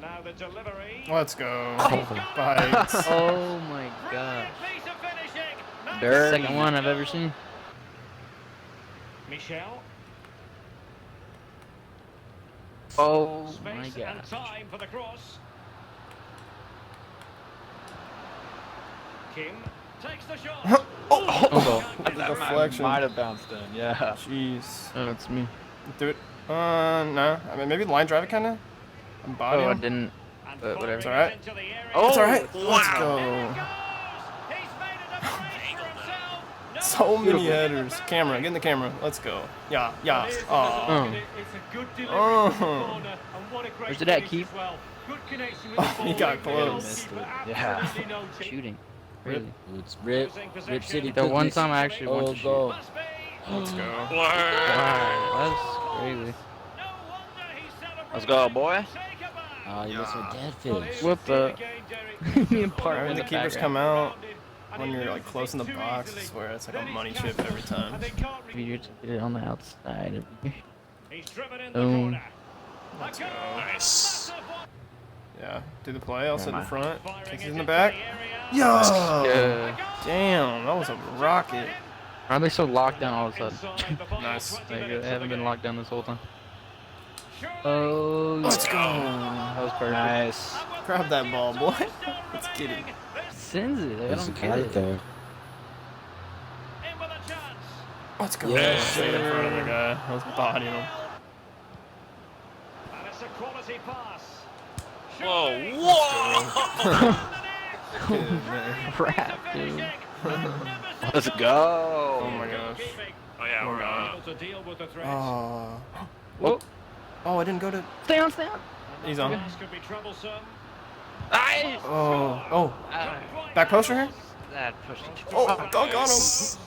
Now the delivery. Let's go. Bites. Oh my gosh. Dirty. Second one I've ever seen. Michel. Oh my Space and gosh. time for the cross. Kim takes the shot. Oh, The deflection. Might have bounced in, yeah. Jeez. oh, that's me. Do it. No. I mean, maybe line drive it kind of. Body Oh, I him. didn't. And But whatever. It's all right. into the area. Oh, It's all right. wow. Let's There go. it goes. He's made it a race for himself. No So one many can headers. defend Camera, it. get in the camera. Let's go. Yeah, yeah. It is, Oh. it's a good delivery Oh. to the corner, and what a great Where's it at, finish Keith? as well. Good connection with Oh, the ball. he got The close. goalkeeper Missed it. Yeah. absolutely no chance. Shooting. Rip. Really. It's Rip. Rip City. The one cookies. time I actually want Oh, to shoot. go. Must be. Let's go. Wow, that's crazy. No wonder he's celebrating. Let's go, boy. Take a bow. Ah, you missed a dead Well, fish. here's Whoop the up. again, Derek. Me and Parker Whenever in the the keepers background. come out, And when he you're like loses close in the it too box, I easily. swear it's like Then a he's money captured chip every it, time. and they can't You just get it on the outside of you. He's driven in the Boom. corner. Let's A go. goal. Nice. Massive one. Yeah, do the play. I'll sit in Never front. Firing Kicks it it in the into back. area. Yeah. Yeah. Damn, that was a rocket. Why are they so locked down all of a sudden? Inside the final Nice. 20 Like, minutes they of haven't the been game. locked down this whole time. Surely. Oh, Let's go. that was perfect. Nice. Grab that ball, boy. Let's get it. Sends it. I There's a don't get kite it. there. In with a chance. Let's go. Yes, Stayed in sir. front of the guy. I was bodying him. And it's a quality pass. Whoa, whoa! Good, man. Crap, dude. Let's go. Oh my gosh. Oh yeah, we're on. Able to deal with the threat. Oh. Whoa. Oh, I didn't go to. Stay on, stay on. He's on. This could be troublesome. Nice. Oh. Oh. Back poster here? That pushed it. Oh, dunk on him.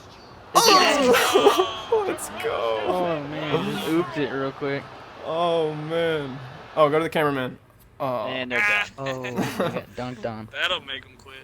Oh. Let's go. Oh man, just ooped it real quick. Oh man. Oh, go to the cameraman. Oh. And they're done. Oh, I got dunked on. That'll make him quit.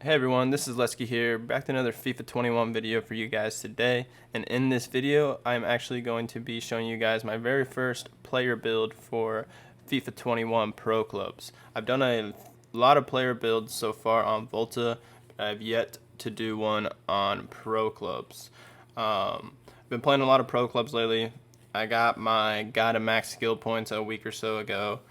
Hey everyone, this is Lesky here, back to another FIFA 21 video for you guys today. And in this video, I'm actually going to be showing you guys my very first player build for FIFA 21 Pro Clubs. I've done a lot of player builds so far on Volta, but I've yet to do one on Pro Clubs. Been playing a lot of Pro Clubs lately. I got my guy to max skill points a week or so ago.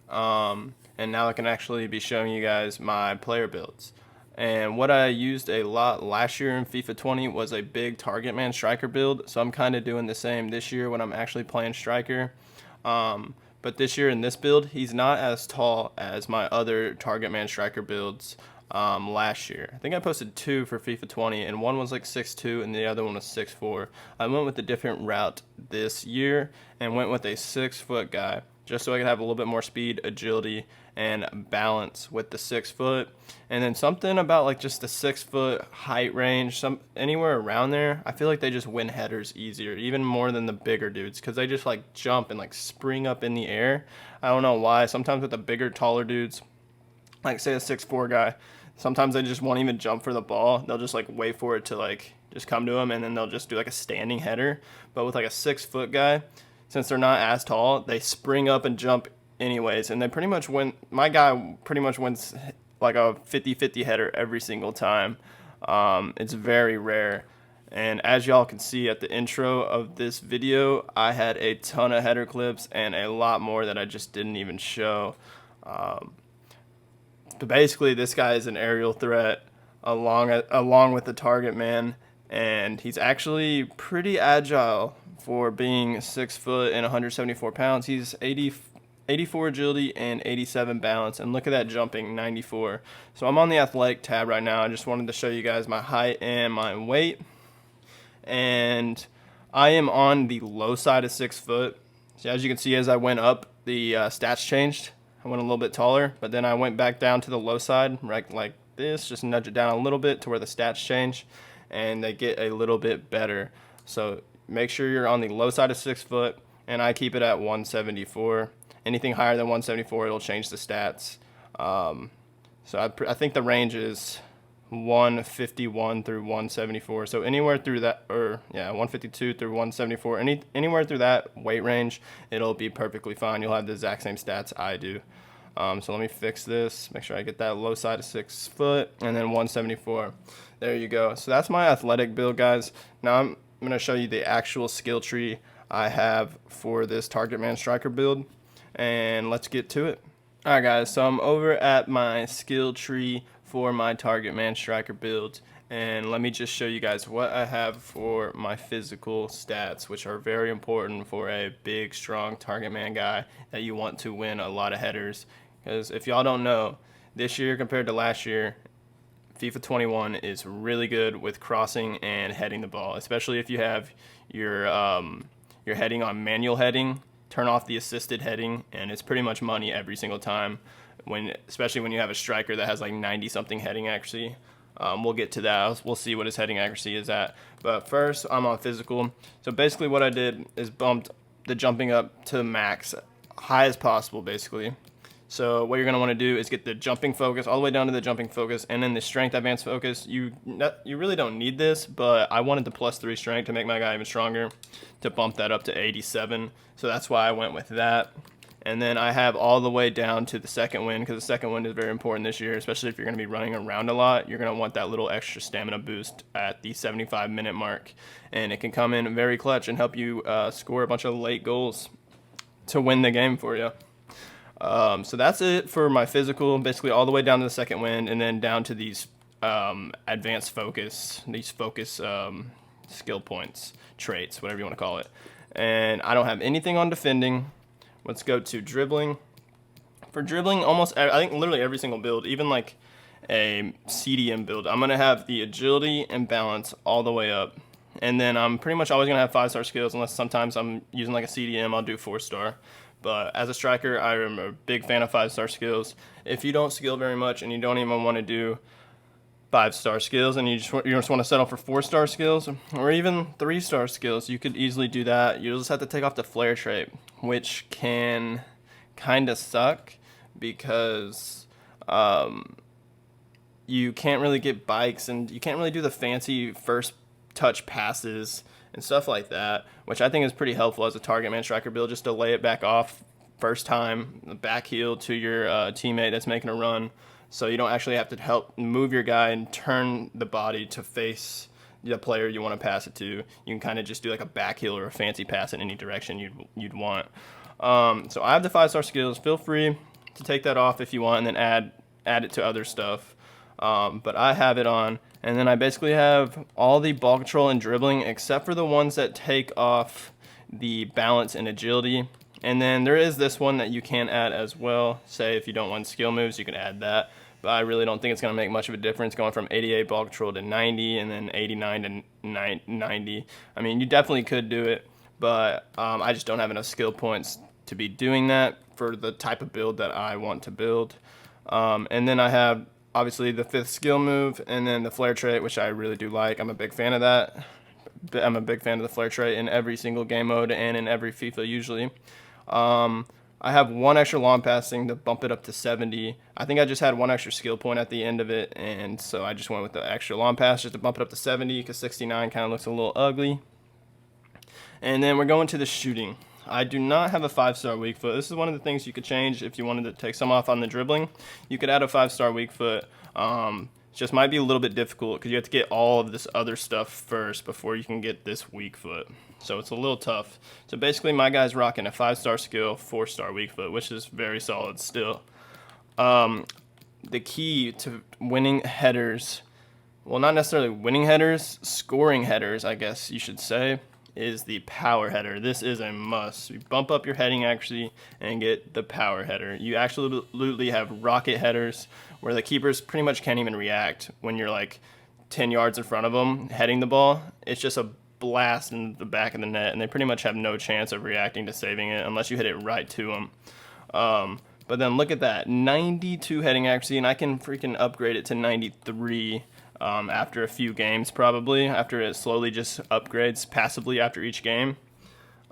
And now I can actually be showing you guys my player builds. And what I used a lot last year in FIFA 20 was a big target man striker build. So I'm kind of doing the same this year when I'm actually playing striker. But this year in this build, he's not as tall as my other target man striker builds last year. I think I posted 2 for FIFA 20, and one was like 6'2", and the other one was 6'4". I went with a different route this year and went with a 6-foot guy, just so I could have a little bit more speed, agility, and balance with the 6 foot. And then something about like just the 6 foot height range, anywhere around there, I feel like they just win headers easier, even more than the bigger dudes, because they just like jump and like spring up in the air. I don't know why. Sometimes with the bigger, taller dudes, like say a 6'4" guy, sometimes they just won't even jump for the ball. They'll just like wait for it to like just come to them, and then they'll just do like a standing header. But with like a 6-foot guy, since they're not as tall, they spring up and jump anyways, and they pretty much win. My guy pretty much wins like a 50-50 header every single time. It's very rare. And as y'all can see at the intro of this video, I had a ton of header clips and a lot more that I just didn't even show. But basically, this guy is an aerial threat along with the target man, and he's actually pretty agile for being 6 foot and 174 pounds. He's 84 agility and 87 balance, and look at that jumping, 94. So I'm on the athletic tab right now. I just wanted to show you guys my height and my weight, and I am on the low side of 6 foot. So as you can see, as I went up, the stats changed. I went a little bit taller, but then I went back down to the low side, right like this, just nudge it down a little bit to where the stats change, and they get a little bit better. So make sure you're on the low side of 6 foot, and I keep it at 174. Anything higher than 174, it'll change the stats. So I think the range is 151 through 174. So anywhere through that, or yeah, 152 through 174, anywhere through that weight range, it'll be perfectly fine. You'll have the exact same stats I do. So let me fix this, make sure I get that low side of 6 foot, and then 174. There you go. So that's my athletic build, guys. Now I'm going to show you the actual skill tree I have for this target man striker build, and let's get to it. Alright guys, so I'm over at my skill tree for my target man striker build, and let me just show you guys what I have for my physical stats, which are very important for a big, strong target man guy that you want to win a lot of headers. Because if y'all don't know, this year compared to last year, FIFA 21 is really good with crossing and heading the ball, especially if you have your heading on manual heading. Turn off the assisted heading, and it's pretty much money every single time, especially when you have a striker that has like 90 something heading accuracy. We'll get to that. We'll see what his heading accuracy is at. But first, I'm on physical. So basically what I did is bumped the jumping up to max, high as possible basically. So what you're going to want to do is get the jumping focus all the way down to the jumping focus, and then the strength advanced focus. You really don't need this, but I wanted the +3 strength to make my guy even stronger, to bump that up to 87. So that's why I went with that. And then I have all the way down to the second wind, because the second wind is very important this year, especially if you're going to be running around a lot. You're going to want that little extra stamina boost at the 75-minute mark, and it can come in very clutch and help you score a bunch of late goals to win the game for you. So that's it for my physical, basically all the way down to the second wind, and then down to these advanced focus, skill points, traits, whatever you want to call it. And I don't have anything on defending. Let's go to dribbling. For dribbling, I think literally every single build, even like a CDM build, I'm going to have the agility and balance all the way up. And then I'm pretty much always going to have 5-star skills, unless sometimes I'm using like a CDM, I'll do 4-star. But as a striker, I am a big fan of 5-star skills. If you don't skill very much and you don't even want to do 5-star skills and you just want to settle for 4-star skills or even 3-star skills, you could easily do that. You'll just have to take off the flare trait, which can kind of suck because you can't really get bikes and you can't really do the fancy first touch passes and stuff like that, which I think is pretty helpful as a target man striker build, just to lay it back off first time, back heel to your teammate that's making a run, so you don't actually have to help move your guy and turn the body to face the player you want to pass it to. You can kind of just do like a back heel or a fancy pass in any direction you'd want. So I have the 5-star skills. Feel free to take that off if you want, and then add it to other stuff. But I have it on. And then I basically have all the ball control and dribbling except for the ones that take off the balance and agility. And then there is this one that you can add as well. Say if you don't want skill moves, you can add that. But I really don't think it's going to make much of a difference going from 88 ball control to 90 and then 89 to 90. I mean, you definitely could do it, but I just don't have enough skill points to be doing that for the type of build that I want to build. And then I have obviously the 5th skill move, and then the flare trait, which I really do like. I'm a big fan of that. I'm a big fan of the flare trait in every single game mode and in every FIFA usually. I have 1 extra long passing to bump it up to 70. I think I just had 1 extra skill point at the end of it, and so I just went with the extra long pass just to bump it up to 70 because 69 kind of looks a little ugly. And then we're going to the shooting. I do not have a 5-star weak foot. This is one of the things you could change if you wanted to take some off on the dribbling. You could add a 5-star weak foot. It just might be a little bit difficult because you have to get all of this other stuff first before you can get this weak foot. So it's a little tough. So basically my guy's rocking a 5-star skill, 4-star weak foot, which is very solid still. The key to winning headers, well, not necessarily winning headers, scoring headers, I guess you should say, is the power header. This is a must. You bump up your heading accuracy and get the power header. You absolutely have rocket headers where the keepers pretty much can't even react when you're like 10 yards in front of them heading the ball. It's just a blast in the back of the net, and they pretty much have no chance of reacting to saving it unless you hit it right to them. But then look at that, 92 heading accuracy, and I can freaking upgrade it to 93 after a few games, probably after it slowly just upgrades passively after each game.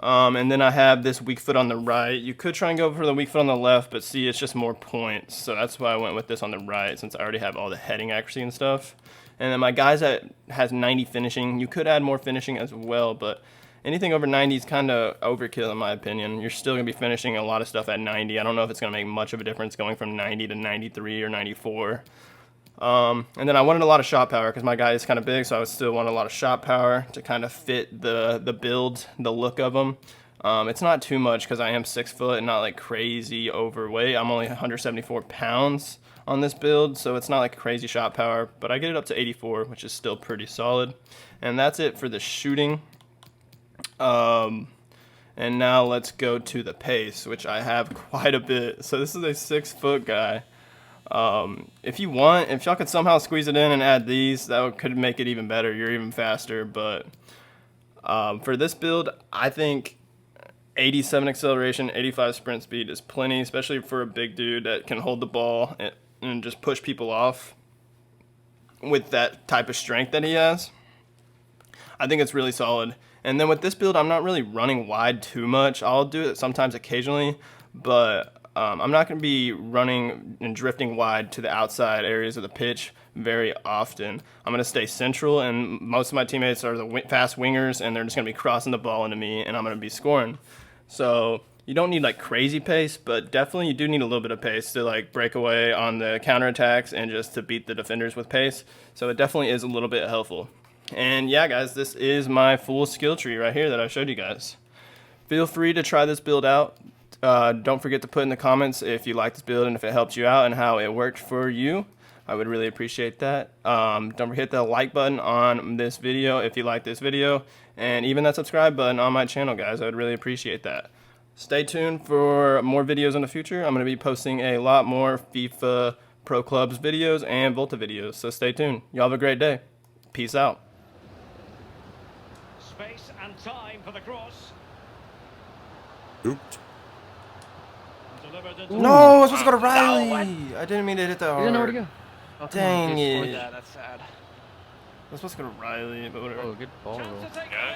And then I have this weak foot on the right. You could try and go for the weak foot on the left, but see, it's just more points. So that's why I went with this on the right, since I already have all the heading accuracy and stuff. And then my guys that has 90 finishing, you could add more finishing as well, but anything over 90 is kind of overkill in my opinion. You're still going to be finishing a lot of stuff at 90. I don't know if it's going to make much of a difference going from 90 to 93 or 94. And then I wanted a lot of shot power because my guy is kind of big, so I would still want a lot of shot power to kind of fit the build, the look of him. It's not too much because I am 6 foot and not like crazy overweight. I'm only 174 pounds on this build, so it's not like crazy shot power, but I get it up to 84, which is still pretty solid. And that's it for the shooting. And now let's go to the pace, which I have quite a bit. So this is a 6 foot guy. If you want, if y'all could somehow squeeze it in and add these, that could make it even better. You're even faster, but for this build, I think 87 acceleration, 85 sprint speed is plenty, especially for a big dude that can hold the ball and just push people off with that type of strength that he has. I think it's really solid. And then with this build, I'm not really running wide too much. I'll do it sometimes occasionally, but I'm not going to be running and drifting wide to the outside areas of the pitch very often. I'm going to stay central, and most of my teammates are the fast wingers, and they're just going to be crossing the ball into me, and I'm going to be scoring. So you don't need like crazy pace, but definitely you do need a little bit of pace to like break away on the counterattacks and just to beat the defenders with pace. So it definitely is a little bit helpful. And yeah, guys, this is my full skill tree right here that I showed you guys. Feel free to try this build out. Don't forget to put in the comments if you like this build and if it helped you out and how it worked for you. I would really appreciate that. Don't forget to hit the like button on this video if you like this video, and even that subscribe button on my channel, guys. I would really appreciate that. Stay tuned for more videos in the future. I'm going to be posting a lot more FIFA Pro Clubs videos and Volta videos, so stay tuned. Y'all have a great day. Peace out. Space and time for the cross. Ooped. Delivered into No, I was supposed to go to Riley. I didn't mean to hit that He hard. didn't know where to go. Oh, come on, Dang just it. scored Yeah, that. that's sad. I was supposed to go to Riley, but whatever. Oh, good ball roll. chance to take Okay.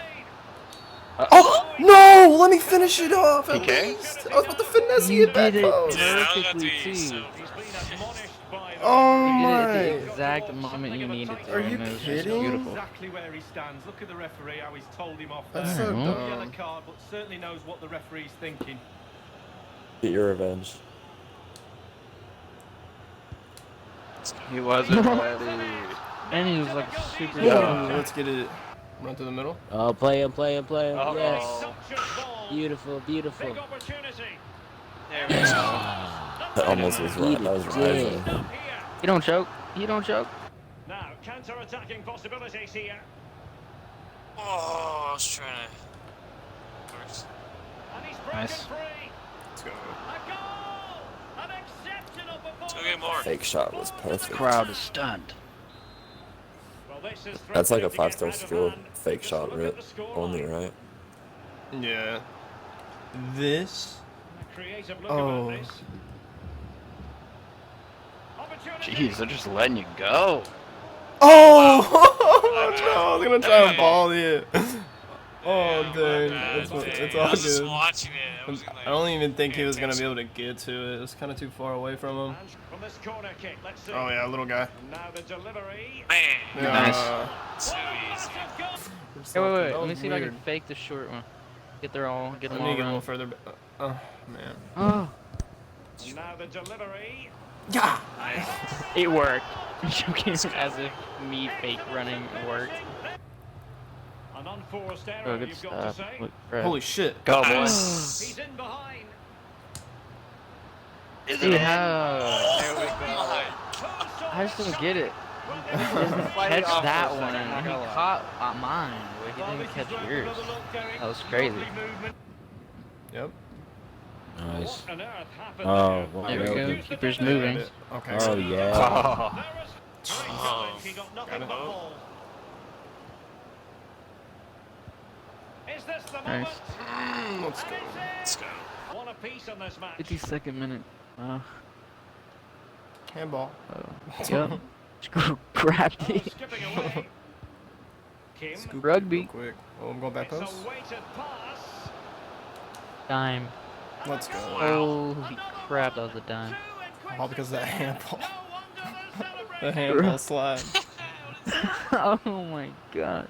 the lead. Oh, no! Let me finish it off at PK? least. I was about to finesse You it back did it. post. Yeah, I was about Perfectly, to use too. so- He's been admonished by the Oh You did it my. at the exact moment you needed to. Are you and it was just kidding? beautiful. exactly where he stands. Look at the referee, how he's told him off That's there. so Mhm. No yellow dumb. card, but certainly knows what the referee's thinking. Get your revenge. He wasn't ready. And he was like super Yeah. Let's get it. Run through the middle. Oh, play him, play him, play him. Uh-oh. Yes. Sumptuous ball. Beautiful, beautiful. Big opportunity. There we go. That almost was right. That was Yeah. rising. Up here. You don't choke. You don't choke. Now, counter-attacking possibilities here. Oh, I was trying to. And he's broken Nice. free. Let's go. A goal! An exceptional performance. Let's go get more. Fake shot was perfect. Crowd is stunned. Well, this is That's like a threatening to 5-star get skill. out of hand. Fake Just shot look rip at the score only, line. right? Yeah. This. A creative look Oh. about this. Opportunity. Jeez, they're just letting you go. Oh! No, I was gonna try and ball it. Oh, Yeah, my dang. bad, It's dude. all I was just good. watching it. I wasn't, like, I don't even think he paying was gonna be attention. able to get to it. It was kind of too far away from him. And from this corner kick, let's see. Oh yeah, little guy. Now the delivery. Man, Nice. too easy. Hey, wait. Let me see if I can fake the short one. Get them I all need to get a little around. further. Oh man. Oh, Now the delivery. Yeah. it worked. Joking as if me fake running worked. An unforced Oh, error, good you've got to stuff. say. Look, crap. Holy shit. go, Nice. He's in behind. Dude, how? There we go. I just don't get it. He didn't Fight it catch off that for a one, second, not and he gonna lie. caught mine, but he didn't catch yours. That was crazy. Yep. Nice. What on earth happened Oh, there? well, There we yeah. go. Keeper's moving. Okay. Oh, yeah. Oh. There was great Oh. challenge, he got nothing Got but it. ball. Is this the Nice. moment? Let's go. And it's in. Let's go. One apiece on this match. 52nd minute. Handball. Yep. Grabbed Oh, it. skipping away. Kim. Scoop Rugby. real quick. Oh, I'm going back It's post. a weighted pass. Dime. Let's go. Holy crap, that was a dime. All because of that handball. The handball slide. Oh my gosh.